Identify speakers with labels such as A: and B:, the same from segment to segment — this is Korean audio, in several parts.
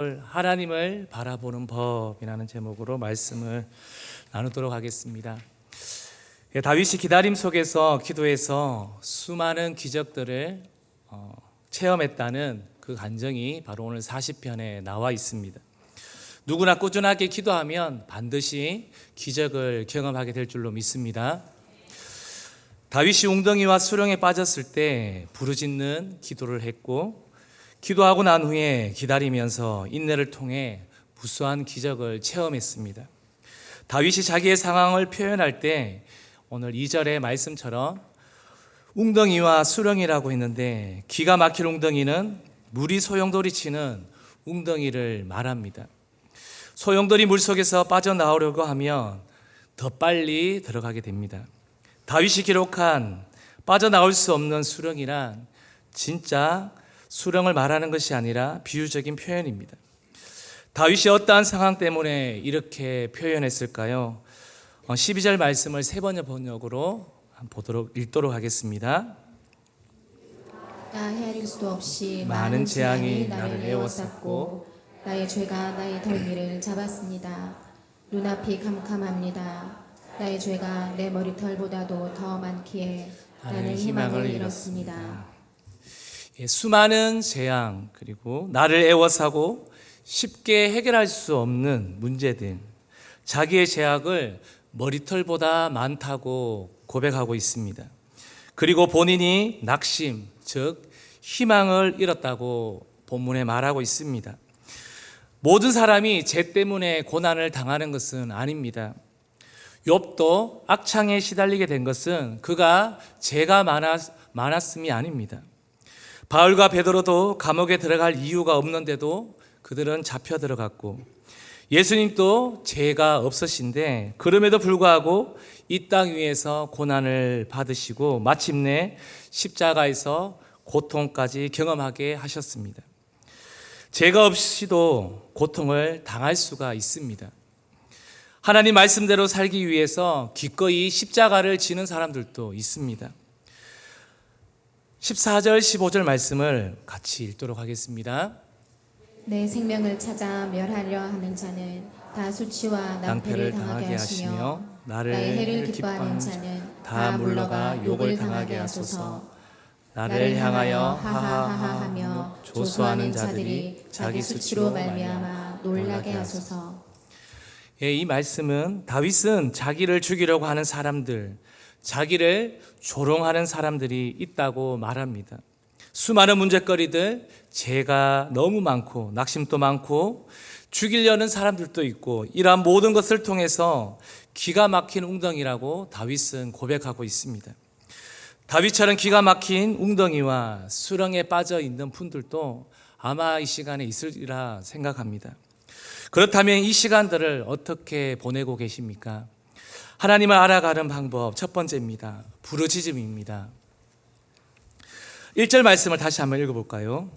A: 하나님을 바라보는 법이라는 제목으로 말씀을 나누도록 하겠습니다. 다윗이 기다림 속에서 기도해서 수많은 기적들을 체험했다는 그 간증이 바로 오늘 40편에 나와 있습니다. 누구나 꾸준하게 기도하면 반드시 기적을 경험하게 될 줄로 믿습니다. 다윗이 웅덩이와 수렁에 빠졌을 때 부르짖는 기도를 했고, 기도하고 난 후에 기다리면서 인내를 통해 무수한 기적을 체험했습니다. 다윗이 자기의 상황을 표현할 때 오늘 2절의 말씀처럼 웅덩이와 수렁이라고 했는데, 기가 막힐 웅덩이는 물이 소용돌이 치는 웅덩이를 말합니다. 소용돌이 물속에서 빠져나오려고 하면 더 빨리 들어가게 됩니다. 다윗이 기록한 빠져나올 수 없는 수렁이란 진짜 수렁을 말하는 것이 아니라 비유적인 표현입니다. 다윗이 어떠한 상황 때문에 이렇게 표현했을까요? 12절 말씀을 세 번째 번역으로 읽도록 하겠습니다.
B: 나 헤아릴 수도 없이
A: 많은 재앙이 나를
B: 에워쌌고 나의 죄가 나의 덜미를 잡았습니다. 눈앞이 캄캄합니다. 나의 죄가 내 머리털보다도 더 많기에 나는 희망을 잃었습니다.
A: 수많은 재앙, 그리고 나를 애워싸고 쉽게 해결할 수 없는 문제들, 자기의 죄악을 머리털보다 많다고 고백하고 있습니다. 그리고 본인이 낙심, 즉 희망을 잃었다고 본문에 말하고 있습니다. 모든 사람이 죄 때문에 고난을 당하는 것은 아닙니다. 욥도 악창에 시달리게 된 것은 그가 죄가 많았음이 아닙니다. 바울과 베드로도 감옥에 들어갈 이유가 없는데도 그들은 잡혀 들어갔고, 예수님도 죄가 없으신데 그럼에도 불구하고 이 땅 위에서 고난을 받으시고 마침내 십자가에서 고통까지 경험하게 하셨습니다. 죄가 없이도 고통을 당할 수가 있습니다. 하나님 말씀대로 살기 위해서 기꺼이 십자가를 지는 사람들도 있습니다. 14절, 15절 말씀을 같이 읽도록 하겠습니다.
B: 내 생명을 찾아 멸하려 하는 자는 다 수치와 낭패를 당하게 하시며 나의 해를 기뻐하는 자는 다 물러가 욕을 당하게 하소서. 나를 향하여 하하하하하며 조소하는 자들이 자기 수치로 말미암아 놀라게 하소서.
A: 이 말씀은 다윗은 자기를 죽이려고 하는 사람들, 자기를 조롱하는 사람들이 있다고 말합니다. 수많은 문제거리들, 죄가 너무 많고 낙심도 많고 죽이려는 사람들도 있고, 이러한 모든 것을 통해서 기가 막힌 웅덩이라고 다윗은 고백하고 있습니다. 다윗처럼 기가 막힌 웅덩이와 수렁에 빠져 있는 분들도 아마 이 시간에 있으리라 생각합니다. 그렇다면 이 시간들을 어떻게 보내고 계십니까? 하나님을 알아가는 방법 첫 번째입니다. 부르짖음입니다. 1절 말씀을 다시 한번 읽어볼까요?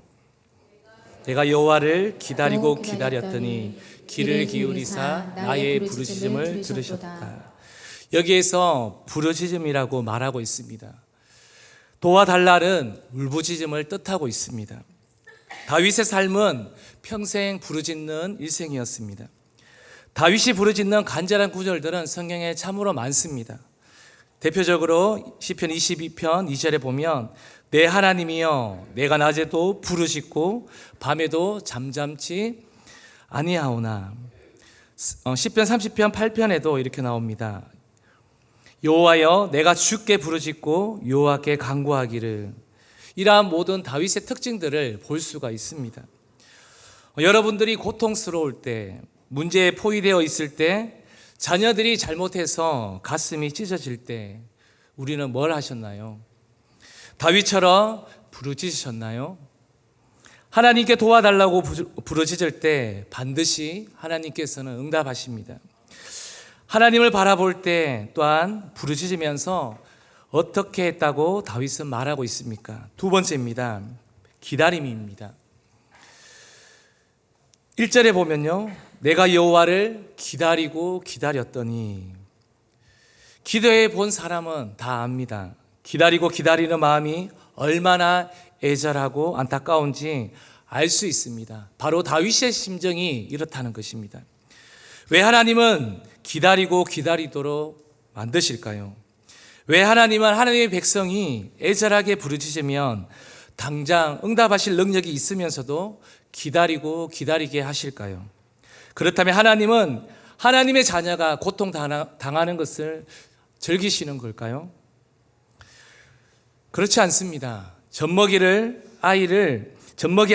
A: 내가 여호와를 기다리고 기다렸더니 귀를 기울이사 나의 부르짖음을 들으셨다. 여기에서 부르짖음이라고 말하고 있습니다. 도와달라는 울부짖음을 뜻하고 있습니다. 다윗의 삶은 평생 부르짖는 일생이었습니다. 다윗이 부르짖는 간절한 구절들은 성경에 참으로 많습니다. 대표적으로 시편 22편 2절에 보면 내 하나님이여 내가 낮에도 부르짖고 밤에도 잠잠치 아니하오나. 시편 30편 8편에도 이렇게 나옵니다. 여호와여 내가 주께 부르짖고 여호와께 간구하기를. 이러한 모든 다윗의 특징들을 볼 수가 있습니다. 여러분들이 고통스러울 때, 문제에 포위되어 있을 때, 자녀들이 잘못해서 가슴이 찢어질 때 우리는 뭘 하셨나요? 다윗처럼 부르짖으셨나요? 하나님께 도와달라고 부르짖을 때 반드시 하나님께서는 응답하십니다. 하나님을 바라볼 때 또한 부르짖으면서 어떻게 했다고 다윗은 말하고 있습니까? 두 번째입니다. 기다림입니다. 1절에 보면요, 내가 여호와를 기다리고 기다렸더니. 기도해 본 사람은 다 압니다. 기다리고 기다리는 마음이 얼마나 애절하고 안타까운지 알 수 있습니다. 바로 다윗의 심정이 이렇다는 것입니다. 왜 하나님은 기다리고 기다리도록 만드실까요? 왜 하나님은 하나님의 백성이 애절하게 부르짖으면 당장 응답하실 능력이 있으면서도 기다리고 기다리게 하실까요? 그렇다면 하나님은 하나님의 자녀가 고통당하는 것을 즐기시는 걸까요? 그렇지 않습니다. 젖먹이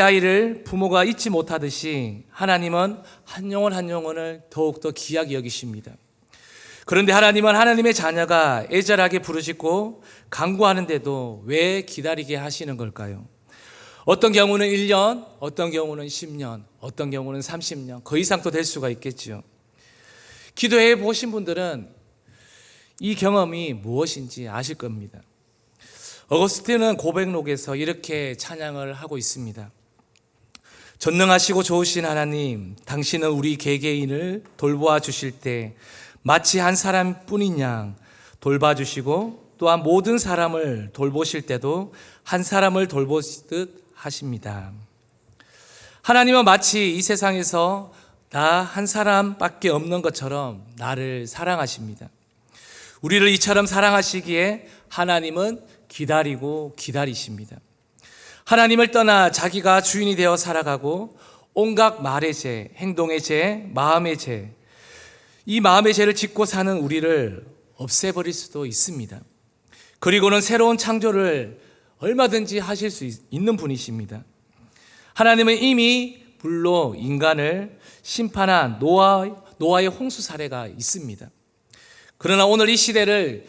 A: 아이를 부모가 잊지 못하듯이 하나님은 한 영혼 한 영혼을 더욱더 귀하게 여기십니다. 그런데 하나님은 하나님의 자녀가 애절하게 부르짖고 간구하는데도 왜 기다리게 하시는 걸까요? 어떤 경우는 1년, 어떤 경우는 10년, 어떤 경우는 30년, 그 이상도 될 수가 있겠지요. 기도해 보신 분들은 이 경험이 무엇인지 아실 겁니다. 어거스틴은 고백록에서 이렇게 찬양을 하고 있습니다. 전능하시고 좋으신 하나님, 당신은 우리 개개인을 돌보아 주실 때 마치 한 사람뿐인 양 돌봐주시고 또한 모든 사람을 돌보실 때도 한 사람을 돌보시듯 하십니다. 하나님은 마치 이 세상에서 나 한 사람밖에 없는 것처럼 나를 사랑하십니다. 우리를 이처럼 사랑하시기에 하나님은 기다리고 기다리십니다. 하나님을 떠나 자기가 주인이 되어 살아가고 온갖 말의 죄, 행동의 죄, 마음의 죄, 이 마음의 죄를 짓고 사는 우리를 없애버릴 수도 있습니다. 그리고는 새로운 창조를 얼마든지 하실 수 있는 분이십니다. 하나님은 이미 불로 인간을 심판한 노아의 홍수 사례가 있습니다. 그러나 오늘 이 시대를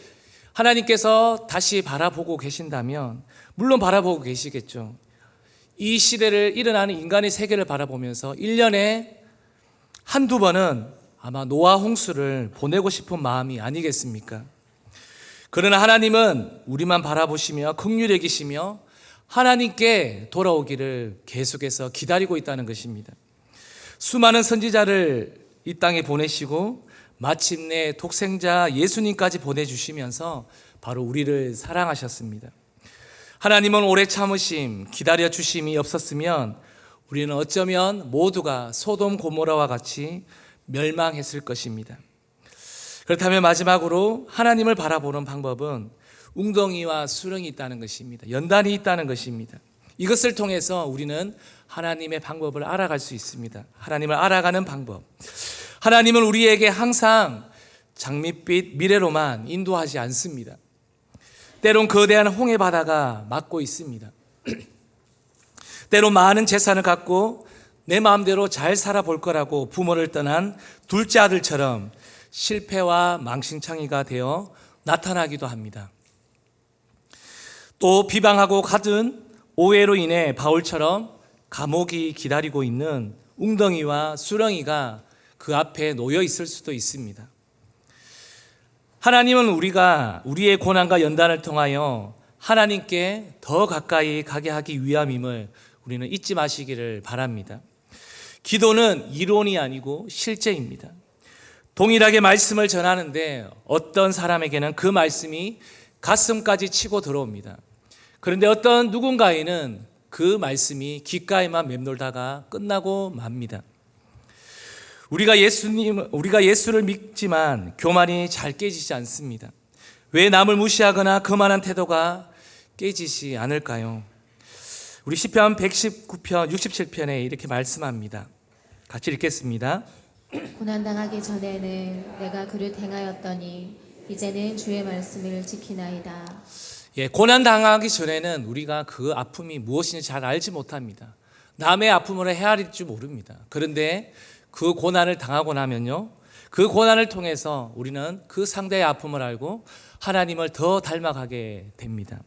A: 하나님께서 다시 바라보고 계신다면 물론 바라보고 계시겠죠. 이 시대를 일어나는 인간의 세계를 바라보면서 1년에 한두 번은 아마 노아 홍수를 보내고 싶은 마음이 아니겠습니까? 그러나 하나님은 우리만 바라보시며 긍휼히 여기시며 하나님께 돌아오기를 계속해서 기다리고 있다는 것입니다. 수많은 선지자를 이 땅에 보내시고 마침내 독생자 예수님까지 보내주시면서 바로 우리를 사랑하셨습니다. 하나님은 오래 참으심, 기다려주심이 없었으면 우리는 어쩌면 모두가 소돔 고모라와 같이 멸망했을 것입니다. 그렇다면 마지막으로 하나님을 바라보는 방법은 웅덩이와 수렁이 있다는 것입니다. 연단이 있다는 것입니다. 이것을 통해서 우리는 하나님의 방법을 알아갈 수 있습니다. 하나님을 알아가는 방법. 하나님은 우리에게 항상 장밋빛 미래로만 인도하지 않습니다. 때론 거대한 홍해 바다가 막고 있습니다. 때론 많은 재산을 갖고 내 마음대로 잘 살아볼 거라고 부모를 떠난 둘째 아들처럼 실패와 망신창이가 되어 나타나기도 합니다. 또 비방하고 갖은 오해로 인해 바울처럼 감옥이 기다리고 있는 웅덩이와 수렁이가 그 앞에 놓여 있을 수도 있습니다. 하나님은 우리의 고난과 연단을 통하여 하나님께 더 가까이 가게 하기 위함임을 우리는 잊지 마시기를 바랍니다. 기도는 이론이 아니고 실제입니다. 동일하게 말씀을 전하는데 어떤 사람에게는 그 말씀이 가슴까지 치고 들어옵니다. 그런데 어떤 누군가에는 그 말씀이 귓가에만 맴돌다가 끝나고 맙니다. 우리가 예수를 믿지만 교만이 잘 깨지지 않습니다. 왜 남을 무시하거나 거만한 태도가 깨지지 않을까요? 우리 시편 119편 67편에 이렇게 말씀합니다. 같이 읽겠습니다.
B: 고난당하기 전에는 내가 그를 행하였더니 이제는 주의 말씀을 지키나이다.
A: 고난당하기 전에는 우리가 그 아픔이 무엇인지 잘 알지 못합니다. 남의 아픔으로 헤아릴 줄 모릅니다. 그런데 그 고난을 당하고 나면요, 그 고난을 통해서 우리는 그 상대의 아픔을 알고 하나님을 더 닮아가게 됩니다.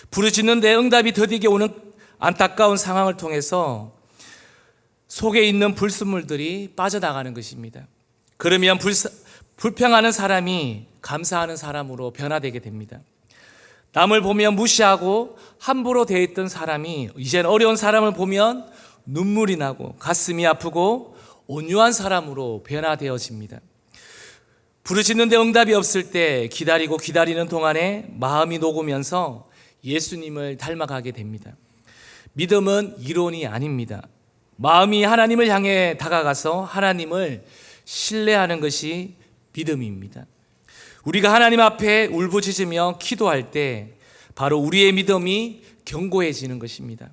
A: 부르짖는데 응답이 더디게 오는 안타까운 상황을 통해서 속에 있는 불순물들이 빠져나가는 것입니다. 그러면 불평하는 사람이 감사하는 사람으로 변화되게 됩니다. 남을 보면 무시하고 함부로 대했던 사람이 이제는 어려운 사람을 보면 눈물이 나고 가슴이 아프고 온유한 사람으로 변화되어집니다. 부르짖는데 응답이 없을 때 기다리는 동안에 마음이 녹으면서 예수님을 닮아가게 됩니다. 믿음은 이론이 아닙니다. 마음이 하나님을 향해 다가가서 하나님을 신뢰하는 것이 믿음입니다. 우리가 하나님 앞에 울부짖으며 기도할 때 바로 우리의 믿음이 견고해지는 것입니다.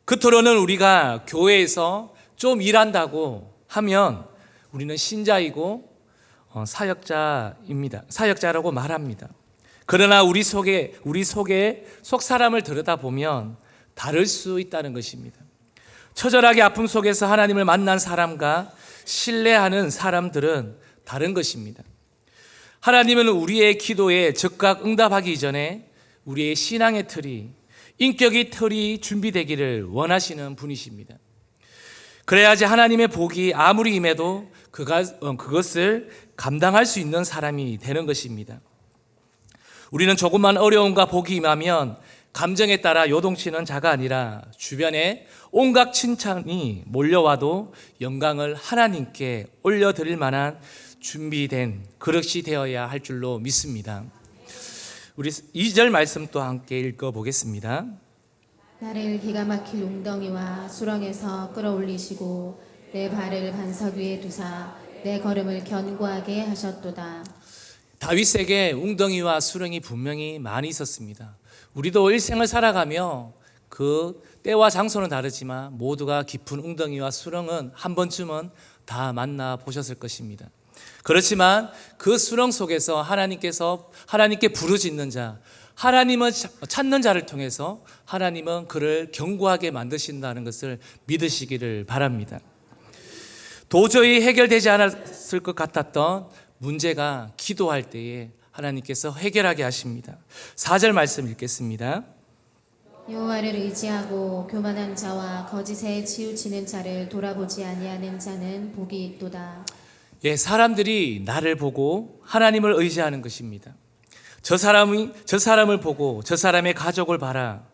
A: 그토록은 우리가 교회에서 좀 일한다고 하면 우리는 신자이고 사역자입니다. 사역자라고 말합니다. 그러나 우리 속에 속 사람을 들여다보면 다를 수 있다는 것입니다. 처절하게 아픔 속에서 하나님을 만난 사람과 신뢰하는 사람들은 다른 것입니다. 하나님은 우리의 기도에 즉각 응답하기 이전에 우리의 신앙의 틀이, 인격의 틀이 준비되기를 원하시는 분이십니다. 그래야지 하나님의 복이 아무리 임해도 그것을 감당할 수 있는 사람이 되는 것입니다. 우리는 조금만 어려움과 복이 임하면 감정에 따라 요동치는 자가 아니라 주변에 온갖 칭찬이 몰려와도 영광을 하나님께 올려드릴 만한 준비된 그릇이 되어야 할 줄로 믿습니다. 우리 2절 말씀 또 함께 읽어보겠습니다.
B: 나를 기가 막힐 웅덩이와 수렁에서 끌어올리시고 내 발을 반석 위에 두사 내 걸음을 견고하게 하셨도다.
A: 다윗에게 웅덩이와 수렁이 분명히 많이 있었습니다. 우리도 일생을 살아가며 그 때와 장소는 다르지만 모두가 깊은 웅덩이와 수렁은 한 번쯤은 다 만나 보셨을 것입니다. 그렇지만 그 수렁 속에서 하나님께 부르짖는 자, 하나님을 찾는 자를 통해서 하나님은 그를 견고하게 만드신다는 것을 믿으시기를 바랍니다. 도저히 해결되지 않았을 것 같았던 문제가 기도할 때에 하나님께서 해결하게 하십니다. 4절 말씀 읽겠습니다.
B: 여호와를 의지하고 교만한 자와 거짓에 치우치는 자를 돌아보지 아니하는 자는 복이 있도다.
A: 사람들이 나를 보고 하나님을 의지하는 것입니다. 저 사람을 보고 저 사람의 가족을 봐라.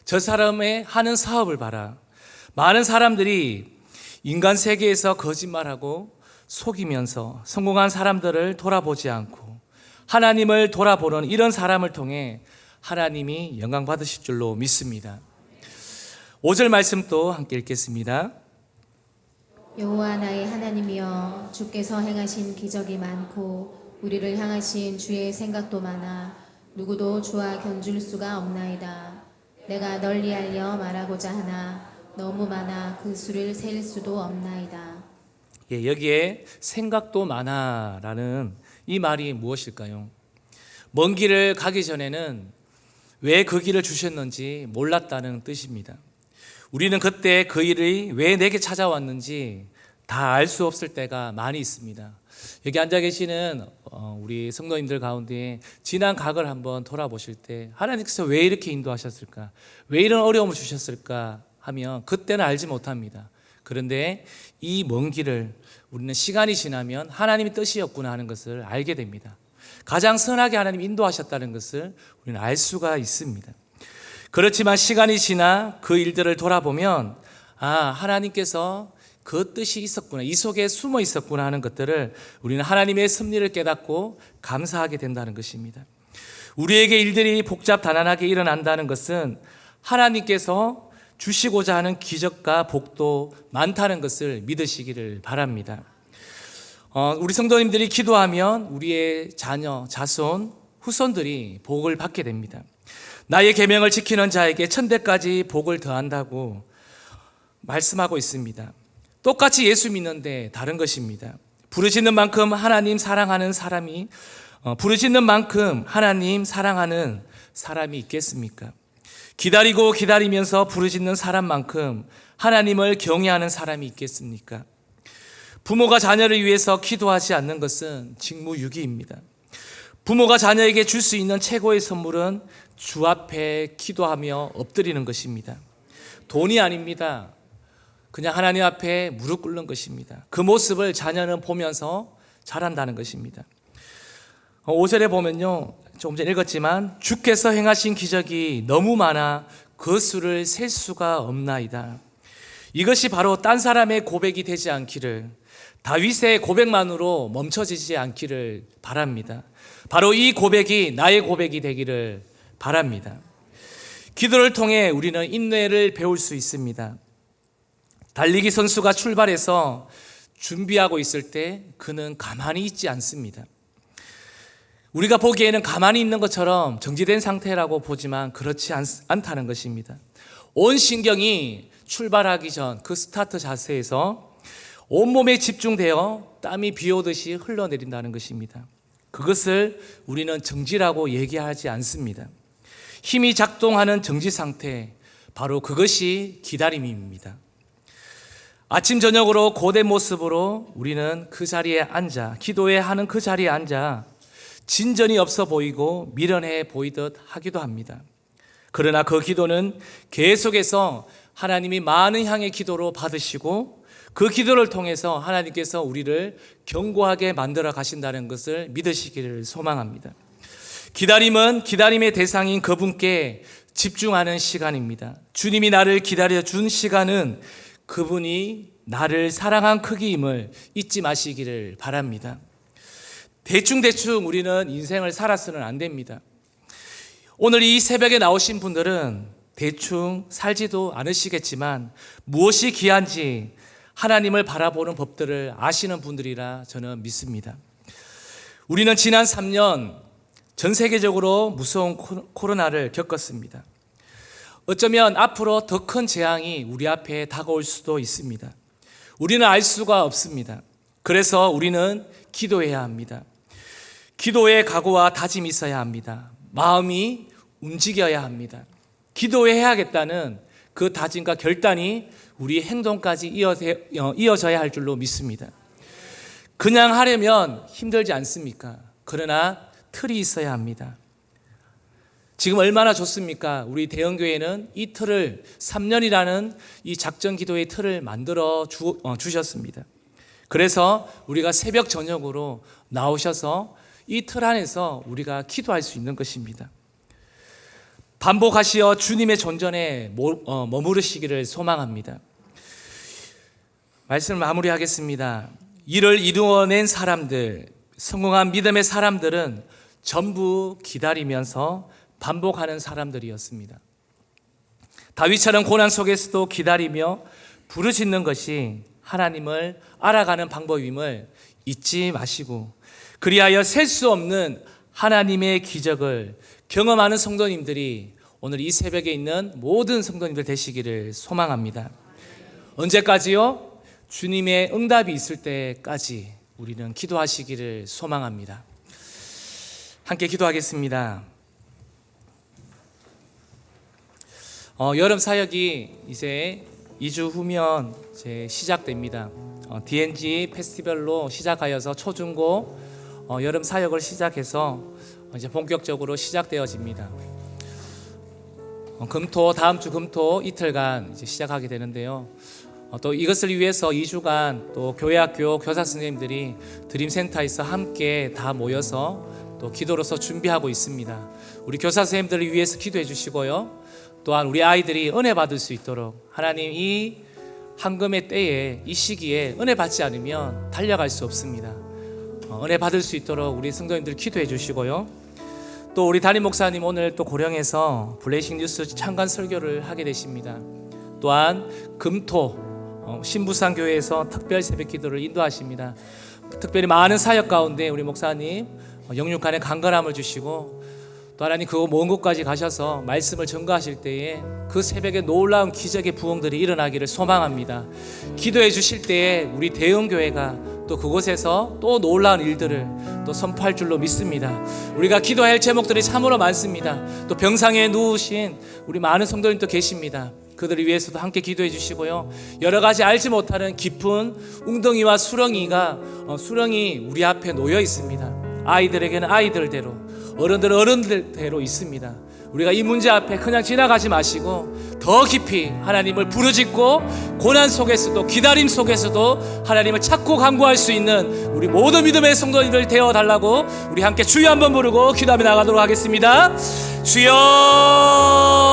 A: 저 사람의 하는 사업을 봐라. 많은 사람들이 인간 세계에서 거짓말하고 속이면서 성공한 사람들을 돌아보지 않고 하나님을 돌아보는 이런 사람을 통해 하나님이 영광 받으실 줄로 믿습니다. 5절 말씀 또 함께 읽겠습니다.
B: 여호와 나의 하나님이여 주께서 행하신 기적이 많고 우리를 향하신 주의 생각도 많아 누구도 주와 견줄 수가 없나이다. 내가 널리 알려 말하고자 하나 너무 많아 그 수를 셀 수도 없나이다.
A: 여기에 생각도 많아라는 이 말이 무엇일까요? 먼 길을 가기 전에는 왜 그 길을 주셨는지 몰랐다는 뜻입니다. 우리는 그때 그 일이 왜 내게 찾아왔는지 다 알 수 없을 때가 많이 있습니다. 여기 앉아 계시는 우리 성도님들 가운데 지난 각을 한번 돌아보실 때 하나님께서 왜 이렇게 인도하셨을까? 왜 이런 어려움을 주셨을까? 하면 그때는 알지 못합니다. 그런데 이 먼 길을 우리는 시간이 지나면 하나님의 뜻이었구나 하는 것을 알게 됩니다. 가장 선하게 하나님이 인도하셨다는 것을 우리는 알 수가 있습니다. 그렇지만 시간이 지나 그 일들을 돌아보면 하나님께서 그 뜻이 있었구나, 이 속에 숨어 있었구나 하는 것들을 우리는 하나님의 섭리를 깨닫고 감사하게 된다는 것입니다. 우리에게 일들이 복잡단안하게 일어난다는 것은 하나님께서 주시고자 하는 기적과 복도 많다는 것을 믿으시기를 바랍니다. 우리 성도님들이 기도하면 우리의 자녀, 자손, 후손들이 복을 받게 됩니다. 나의 계명을 지키는 자에게 천대까지 복을 더한다고 말씀하고 있습니다. 똑같이 예수 믿는데 다른 것입니다. 부르짖는 만큼 하나님 사랑하는 사람이 있겠습니까? 기다리면서 부르짖는 사람만큼 하나님을 경외하는 사람이 있겠습니까? 부모가 자녀를 위해서 기도하지 않는 것은 직무유기입니다. 부모가 자녀에게 줄 수 있는 최고의 선물은 주 앞에 기도하며 엎드리는 것입니다. 돈이 아닙니다. 그냥 하나님 앞에 무릎 꿇는 것입니다. 그 모습을 자녀는 보면서 자란다는 것입니다. 5절에 보면요, 조금 전에 읽었지만 주께서 행하신 기적이 너무 많아 그 수를 셀 수가 없나이다. 이것이 바로 딴 사람의 고백이 되지 않기를, 다윗의 고백만으로 멈춰지지 않기를 바랍니다. 바로 이 고백이 나의 고백이 되기를 바랍니다. 기도를 통해 우리는 인내를 배울 수 있습니다. 달리기 선수가 출발해서 준비하고 있을 때 그는 가만히 있지 않습니다. 우리가 보기에는 가만히 있는 것처럼 정지된 상태라고 보지만 그렇지 않다는 것입니다. 온 신경이 출발하기 전 그 스타트 자세에서 온몸에 집중되어 땀이 비 오듯이 흘러내린다는 것입니다. 그것을 우리는 정지라고 얘기하지 않습니다. 힘이 작동하는 정지 상태, 바로 그것이 기다림입니다. 아침 저녁으로 고된 모습으로 우리는 그 자리에 앉아, 기도해야 하는 그 자리에 앉아 진전이 없어 보이고 미련해 보이듯 하기도 합니다. 그러나 그 기도는 계속해서 하나님이 많은 향의 기도로 받으시고 그 기도를 통해서 하나님께서 우리를 견고하게 만들어 가신다는 것을 믿으시기를 소망합니다. 기다림은 기다림의 대상인 그분께 집중하는 시간입니다. 주님이 나를 기다려 준 시간은 그분이 나를 사랑한 크기임을 잊지 마시기를 바랍니다. 대충 우리는 인생을 살아서는 안 됩니다. 오늘 이 새벽에 나오신 분들은 대충 살지도 않으시겠지만 무엇이 귀한지 하나님을 바라보는 법들을 아시는 분들이라 저는 믿습니다. 우리는 지난 3년 전 세계적으로 무서운 코로나를 겪었습니다. 어쩌면 앞으로 더 큰 재앙이 우리 앞에 다가올 수도 있습니다. 우리는 알 수가 없습니다. 그래서 우리는 기도해야 합니다. 기도의 각오와 다짐이 있어야 합니다. 마음이 움직여야 합니다. 기도해야겠다는 그 다짐과 결단이 우리 행동까지 이어져야 할 줄로 믿습니다. 그냥 하려면 힘들지 않습니까? 그러나 틀이 있어야 합니다. 지금 얼마나 좋습니까? 우리 대형교회는 이 틀을 3년이라는 이 작전 기도의 틀을 만들어 주셨습니다. 그래서 우리가 새벽 저녁으로 나오셔서 이 틀 안에서 우리가 기도할 수 있는 것입니다. 반복하시어 주님의 존전에 머무르시기를 소망합니다. 말씀을 마무리하겠습니다. 이를 이루어낸 사람들, 성공한 믿음의 사람들은 전부 기다리면서 반복하는 사람들이었습니다. 다윗처럼 고난 속에서도 기다리며 부르짖는 것이 하나님을 알아가는 방법임을 잊지 마시고, 그리하여 셀 수 없는 하나님의 기적을 경험하는 성도님들이 오늘 이 새벽에 있는 모든 성도님들 되시기를 소망합니다. 언제까지요? 주님의 응답이 있을 때까지 우리는 기도하시기를 소망합니다. 함께 기도하겠습니다. 여름 사역이 이제 2주 후면 이제 시작됩니다. DNG 페스티벌로 시작하여서 초중고 여름 사역을 시작해서 이제 본격적으로 시작되어집니다. 다음 주 금토 이틀간 이제 시작하게 되는데요. 또 이것을 위해서 2주간 또 교회학교 교사 선생님들이 드림센터에서 함께 다 모여서 또 기도로서 준비하고 있습니다. 우리 교사 선생님들을 위해서 기도해 주시고요. 또한 우리 아이들이 은혜 받을 수 있도록, 하나님 이 황금의 때에 이 시기에 은혜 받지 않으면 달려갈 수 없습니다. 은혜 받을 수 있도록 우리 성도님들 기도해 주시고요. 또 우리 담임 목사님 오늘 또 고령에서 블레싱 뉴스 창간 설교를 하게 되십니다. 또한 금토 신부산 교회에서 특별 새벽 기도를 인도하십니다. 특별히 많은 사역 가운데 우리 목사님 영육간의 강건함을 주시고, 또 하나님 그 먼 곳까지 가셔서 말씀을 전가하실 때에 그 새벽에 놀라운 기적의 부흥들이 일어나기를 소망합니다. 기도해 주실 때에 우리 대형교회가 또 그곳에서 또 놀라운 일들을 또 선포할 줄로 믿습니다. 우리가 기도해야 할 제목들이 참으로 많습니다. 또 병상에 누우신 우리 많은 성도님도 계십니다. 그들을 위해서도 함께 기도해 주시고요. 여러 가지 알지 못하는 깊은 웅덩이와 수렁이 우리 앞에 놓여 있습니다. 아이들에게는 아이들대로, 어른들은 어른들대로 있습니다. 우리가 이 문제 앞에 그냥 지나가지 마시고 더 깊이 하나님을 부르짖고, 고난 속에서도 기다림 속에서도 하나님을 찾고 간구할 수 있는 우리 모든 믿음의 성도님들 되어달라고 우리 함께 주여 한번 부르고 기도하며 나가도록 하겠습니다. 주여.